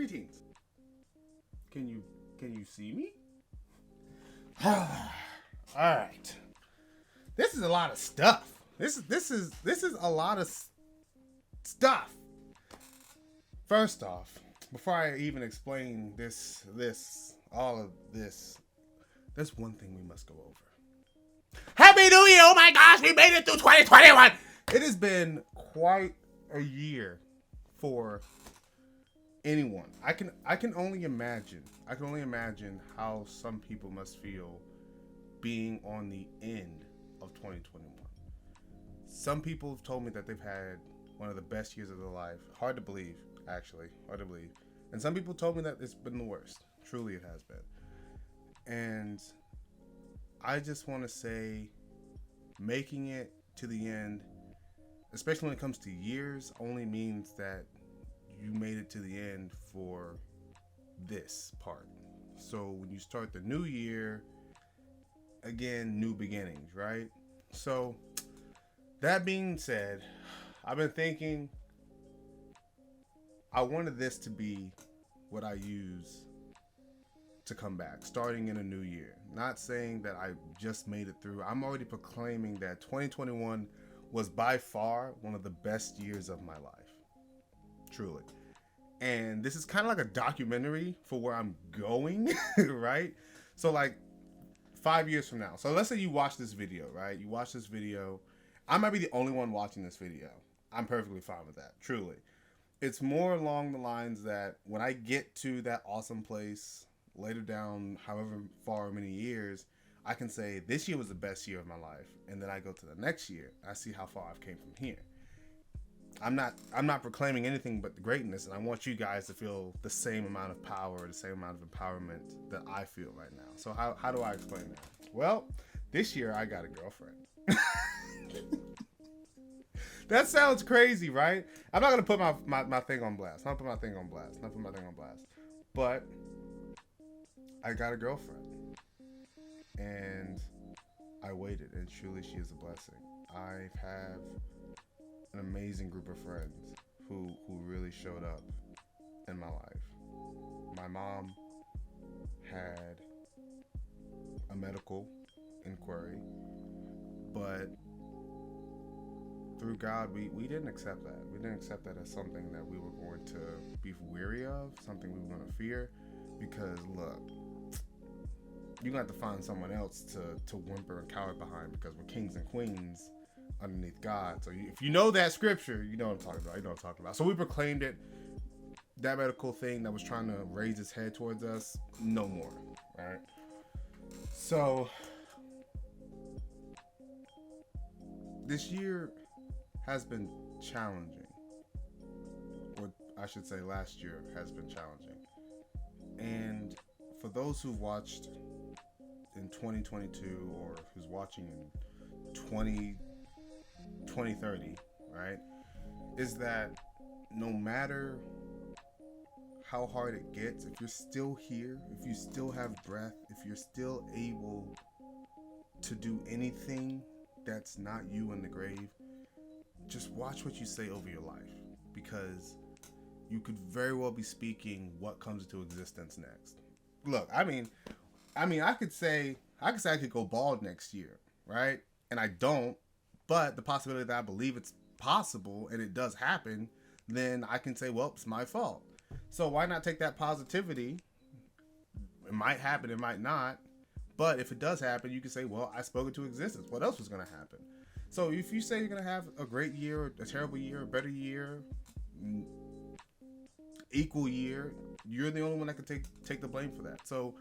Greetings. Can you see me? All right. This is a lot of stuff. This is a lot of stuff. First off, before I even explain all of this, there's one thing we must go over. Happy New Year! Oh my gosh, we made it through 2021. It has been quite a year for anyone. I can only imagine how some people must feel being on the end of 2021. Some people have told me that they've had one of the best years of their life. Hard to believe, actually. Hard to believe. And some people told me that it's been the worst. Truly, it has been. And I just want to say, making it to the end, especially when it comes to years, only means that you made it to the end for this part. So when you start the new year, again, new beginnings, right? So that being said, I've been thinking I wanted this to be what I use to come back, starting in a new year. Not saying that I just made it through. I'm already proclaiming that 2021 was by far one of the best years of my life. Truly. And this is kind of like a documentary for where I'm going, right? So like 5 years from now. So let's say you watch this video, right? You watch this video. I might be the only one watching this video. I'm perfectly fine with that, truly. It's more along the lines that when I get to that awesome place later down, however far many years, I can say this year was the best year of my life. And then I go to the next year. I see how far I've came from here. I'm not proclaiming anything but the greatness, and I want you guys to feel the same amount of power, the same amount of empowerment that I feel right now. So how do I explain that? Well, this year I got a girlfriend. That sounds crazy, right? I'm not gonna put my thing on blast. Not put my thing on blast. But I got a girlfriend, and I waited, and truly she is a blessing. I have an amazing group of friends who really showed up in my life. My mom had a medical inquiry, but through God, we didn't accept that. We didn't accept that as something that we were going to be weary of, something we were going to fear, because look, you're going to have to find someone else to whimper and cower behind, because we're kings and queens underneath God. So if you know that scripture, you know what I'm talking about. You know what I'm talking about. So we proclaimed it. That medical thing that was trying to raise its head towards us, no more. Right? So this year has been challenging. Or I should say last year has been challenging. And for those who watched in 2022 or who's watching in 2030, right, is that no matter how hard it gets, if you're still here, if you still have breath, if you're still able to do anything that's not you in the grave, just watch what you say over your life, because you could very well be speaking what comes into existence next. Look, I mean, I could say I could go bald next year, right? And I don't, but the possibility that I believe it's possible and it does happen, then I can say, well, it's my fault. So why not take that positivity? It might happen, it might not. But if it does happen, you can say, well, I spoke it to existence. What else was going to happen? So if you say you're going to have a great year, a terrible year, a better year, equal year, you're the only one that can take the blame for that. So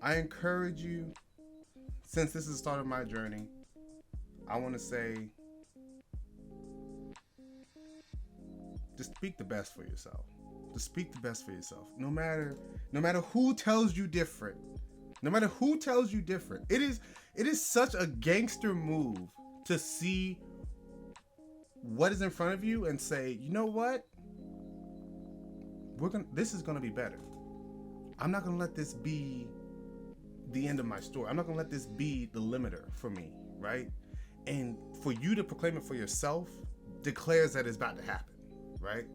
I encourage you, since this is the start of my journey, I want to say, just speak the best for yourself. Just speak the best for yourself. No matter who tells you different. No matter who tells you different. It is such a gangster move to see what is in front of you and say, you know what? This is gonna be better. I'm not gonna let this be the end of my story. I'm not gonna let this be the limiter for me, right? And for you to proclaim it for yourself declares that it's about to happen, right?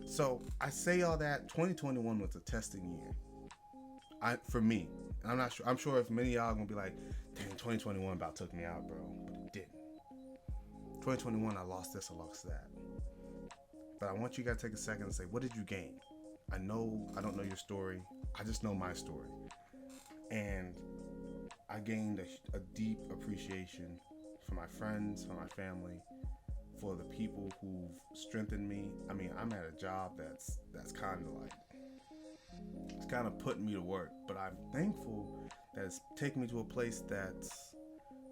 So I say all that. 2021 was a testing year. For me, and I'm not sure. I'm sure if many of y'all are gonna be like, "Dang, 2021 about took me out, bro," but it didn't. 2021, I lost this, I lost that. But I want you guys to take a second and say, what did you gain? I know I don't know your story. I just know my story, and I gained a deep appreciation for my friends, for my family, for the people who've strengthened me. I mean, I'm at a job that's kind of like, it's kind of putting me to work, but I'm thankful that it's taking me to a place that's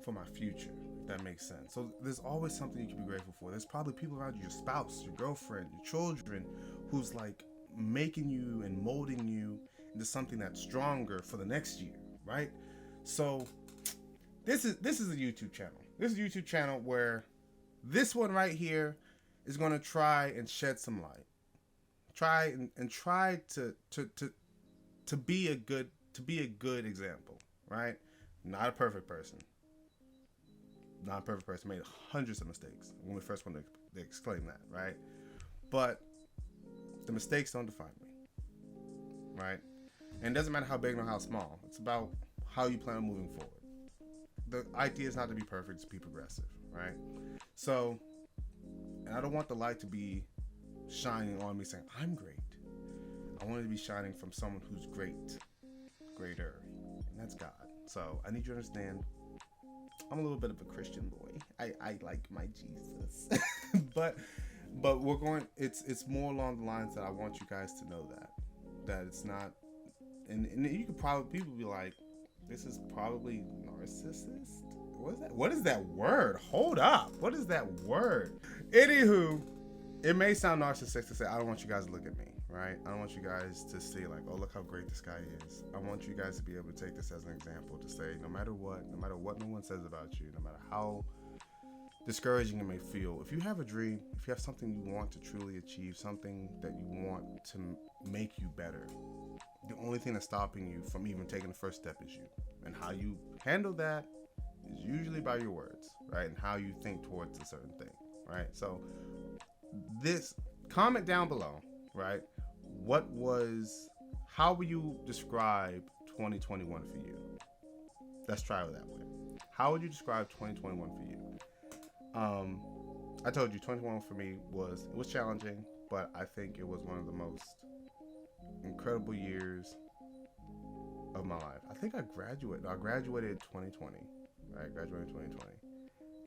for my future, if that makes sense. So there's always something you can be grateful for. There's probably people around you, your spouse, your girlfriend, your children, who's like making you and molding you into something that's stronger for the next year, right? So this is a YouTube channel. This is a YouTube channel where this one right here is going to try and shed some light. Try to be a good example, right? Not a perfect person. Not a perfect person. Made hundreds of mistakes when we first wanted to exclaim that, right? But the mistakes don't define me, right? And it doesn't matter how big or how small. It's about how you plan on moving forward. The idea is not to be perfect, it's to be progressive, right? So, and I don't want the light to be shining on me saying, I'm great. I want it to be shining from someone who's greater, and that's God. So I need you to understand, I'm a little bit of a Christian boy. I like my Jesus. but we're going, it's more along the lines that I want you guys to know that it's not, and you could probably, people be like, this is probably narcissist. What is that word? Hold up. What is that word? Anywho, it may sound narcissistic to say, I don't want you guys to look at me, right? I don't want you guys to see like, oh, look how great this guy is. I want you guys to be able to take this as an example to say, no matter what no one says about you, no matter how discouraging it may feel, if you have a dream, if you have something you want to truly achieve, something that you want to make you better, the only thing that's stopping you from even taking the first step is you. And how you handle that is usually by your words, right? And how you think towards a certain thing, right? So this, comment down below, right? How will you describe 2021 for you? Let's try it that way. How would you describe 2021 for you? I told you 2021 for me was challenging, but I think it was one of the most incredible years of my life. I think I graduated in 2020, right? Graduated in 2020.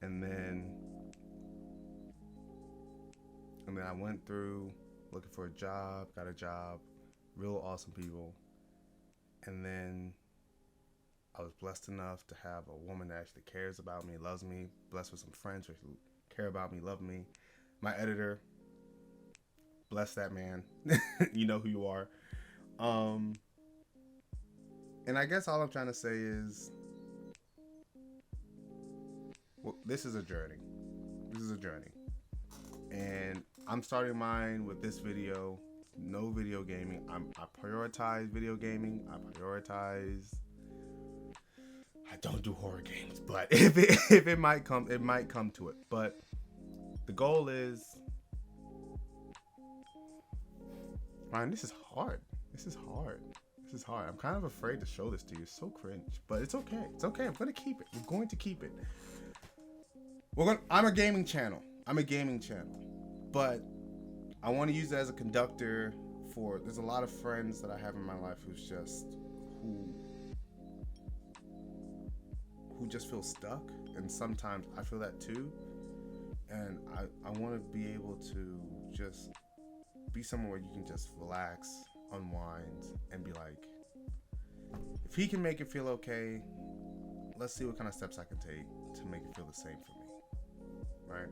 And then I went through looking for a job, got a job, real awesome people. And then I was blessed enough to have a woman that actually cares about me, loves me, blessed with some friends who care about me, love me. My editor, bless that man. You know who you are. And I guess all I'm trying to say is, well, this is a journey. And I'm starting mine with this video. No video gaming. I prioritize video gaming. I don't do horror games, but if it might come to it. But the goal is, man, this is hard. I'm kind of afraid to show this to you. It's so cringe, but it's okay. I'm going to keep it. We're going to keep it. I'm a gaming channel. But I want to use it as a conductor for, there's a lot of friends that I have in my life who just feel stuck, and sometimes I feel that too. And I want to be able to just be somewhere where you can just relax, unwind, and be like, if he can make it feel okay, let's see what kind of steps I can take to make it feel the same for me, right?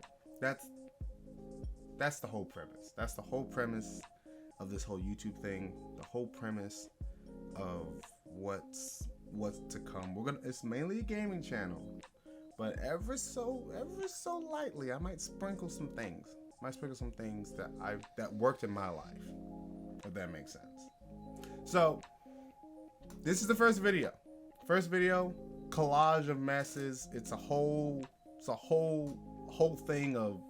That's the whole premise. That's the whole premise of this whole YouTube thing. The whole premise of what's to come. It's mainly a gaming channel, but ever so lightly, I might sprinkle some things. That worked in my life, if that makes sense. So this is the first video, collage of messes. It's a whole thing of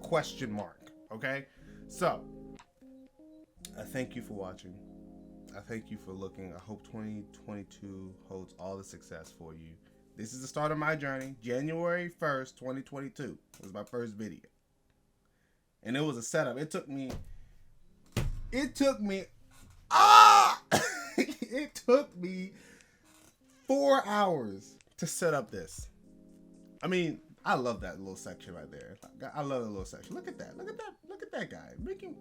question mark. Okay, so I thank you for watching. I thank you for looking. I hope 2022 holds all the success for you. This is the start of my journey. January 1st, 2022 was my first video. And it was a setup. It took me it took me 4 hours to set up this. I mean, I love that little section right there. I love that little section. Look at that. Look at that guy.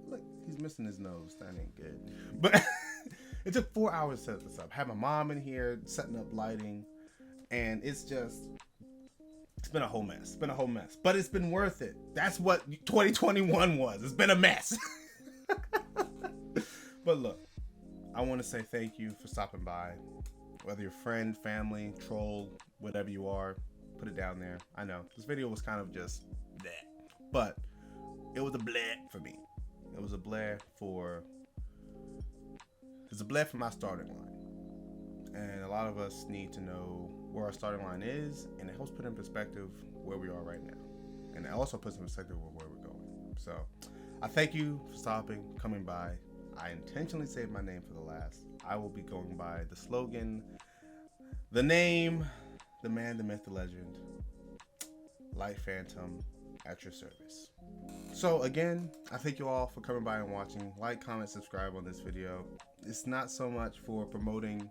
Look, he's missing his nose. That ain't good. But it took 4 hours to set this up. I had my mom in here setting up lighting, and it's been a whole mess. But it's been worth it. That's what 2021 was. It's been a mess. But look, I want to say thank you for stopping by. Whether you're friend, family, troll, whatever you are, put it down there. I know this video was kind of just bleh, but it was a bleh for me. It was a bleh for my starting line. And a lot of us need to know where our starting line is, and it helps put in perspective where we are right now. And it also puts in perspective where we're going. So I thank you for stopping, coming by. I intentionally saved my name for the last. I will be going by the slogan, the name, the man, the myth, the legend, Light Phantom at your service. So again, I thank you all for coming by and watching. Like, comment, subscribe on this video. It's not so much for promoting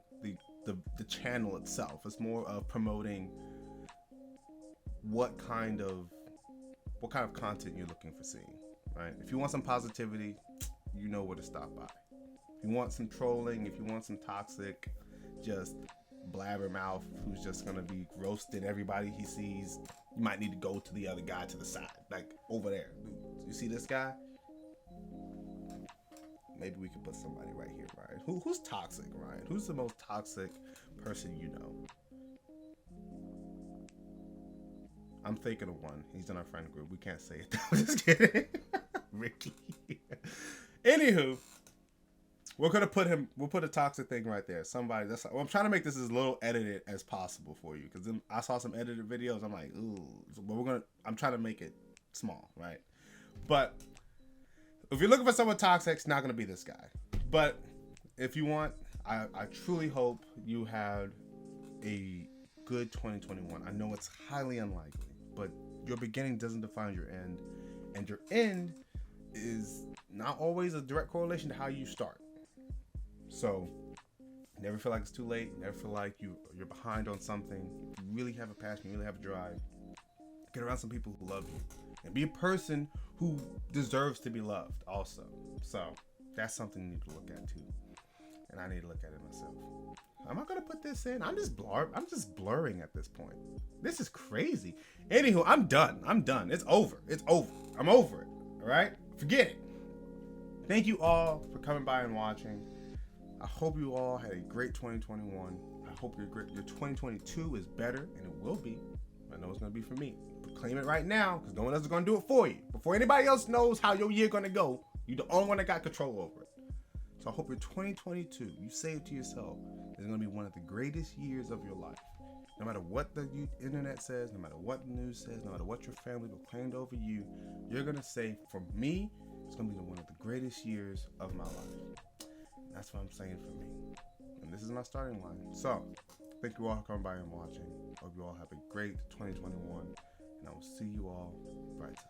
the channel itself. It's more of promoting what kind of content you're looking for seeing, right? If you want some positivity, you know where to stop by. If you want some trolling, if you want some toxic, just blabbermouth who's just gonna be roasting everybody he sees, you might need to go to the other guy to the side, like over there. You see this guy? Maybe we could put somebody right here, Ryan. Who's toxic, Ryan? Who's the most toxic person you know? I'm thinking of one. He's in our friend group. We can't say it. I'm just kidding. Ricky. Anywho, we'll put a toxic thing right there. Somebody. I'm trying to make this as little edited as possible for you, because I saw some edited videos. I'm like, ooh. But I'm trying to make it small, right? But if you're looking for someone toxic, it's not gonna be this guy. But if you want, I truly hope you had a good 2021. I know it's highly unlikely, but your beginning doesn't define your end, and your end is not always a direct correlation to how you start. So never feel like it's too late. Never feel like you're behind on something. If you really have a passion, you really have a drive, get around some people who love you, and be a person who deserves to be loved also. So that's something you need to look at too, and I need to look at it myself. Am I gonna put this in? I'm just blurring at this point. This is crazy. Anywho, I'm done. It's over. I'm over it. All right, forget it. Thank you all for coming by and watching. I hope you all had a great 2021. I hope your 2022 is better, and it will be. I know it's gonna be for me. Claim it right now, because no one else is gonna do it for you. Before anybody else knows how your year gonna go, you're the only one that got control over it. So I hope your 2022, you say it to yourself, is gonna be one of the greatest years of your life. No matter what the internet says, no matter what the news says, no matter what your family proclaimed over you, you're gonna say, for me, it's gonna be one of the greatest years of my life. And that's what I'm saying for me. And this is my starting line. So, thank you all for coming by and watching. Hope you all have a great 2021. And I will see you all bright side.